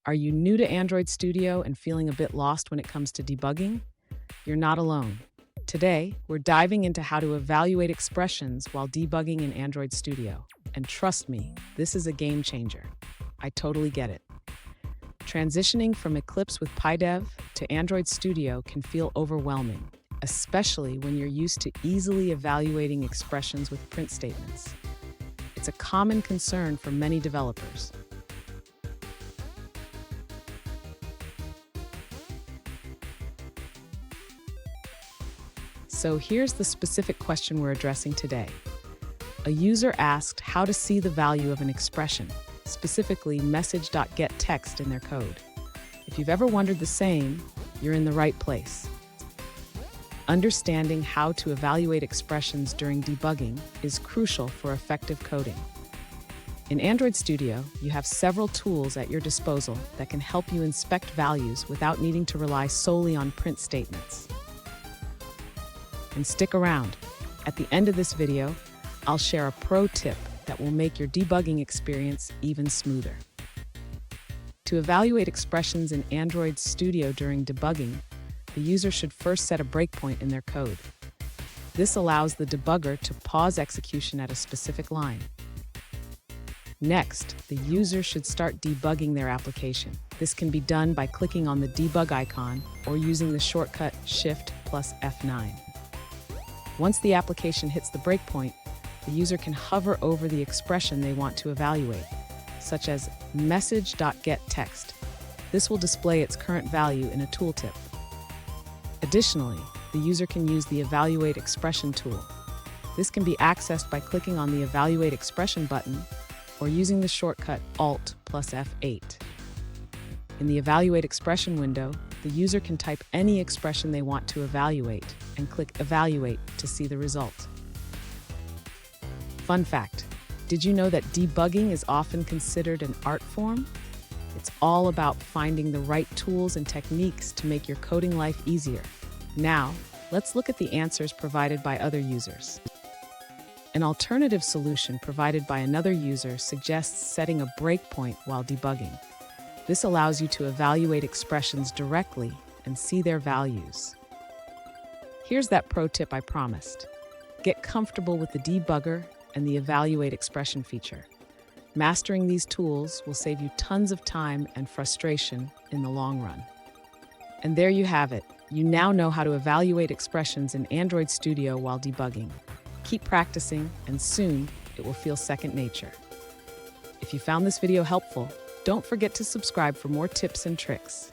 Are you new to Android Studio and feeling a bit lost when it comes to debugging? You're not alone. Today, we're diving into how to evaluate expressions while debugging in Android Studio. And trust me, this is a game changer. I totally get it. Transitioning from Eclipse with PyDev to Android Studio can feel overwhelming, especially when you're used to easily evaluating expressions with print statements. It's a common concern for many developers. So here's the specific question we're addressing today. A user asked how to see the value of an expression, specifically message.getText in their code. If you've ever wondered the same, you're in the right place. Understanding how to evaluate expressions during debugging is crucial for effective coding. In Android Studio, you have several tools at your disposal that can help you inspect values without needing to rely solely on print statements. And stick around. At the end of this video, I'll share a pro tip that will make your debugging experience even smoother. To evaluate expressions in Android Studio during debugging, the user should first set a breakpoint in their code. This allows the debugger to pause execution at a specific line. Next, the user should start debugging their application. This can be done by clicking on the debug icon or using the shortcut Shift plus F9. Once the application hits the breakpoint, the user can hover over the expression they want to evaluate, such as message.getText. This will display its current value in a tooltip. Additionally, the user can use the Evaluate Expression tool. This can be accessed by clicking on the Evaluate Expression button or using the shortcut Alt plus F8. In the Evaluate Expression window, the user can type any expression they want to evaluate and click Evaluate to see the result. Fun fact, did you know that debugging is often considered an art form? It's all about finding the right tools and techniques to make your coding life easier. Now, let's look at the answers provided by other users. An alternative solution provided by another user suggests setting a breakpoint while debugging. This allows you to evaluate expressions directly and see their values. Here's that pro tip I promised. Get comfortable with the debugger and the Evaluate Expression feature. Mastering these tools will save you tons of time and frustration in the long run. And there you have it. You now know how to evaluate expressions in Android Studio while debugging. Keep practicing, and soon it will feel second nature. If you found this video helpful, don't forget to subscribe for more tips and tricks.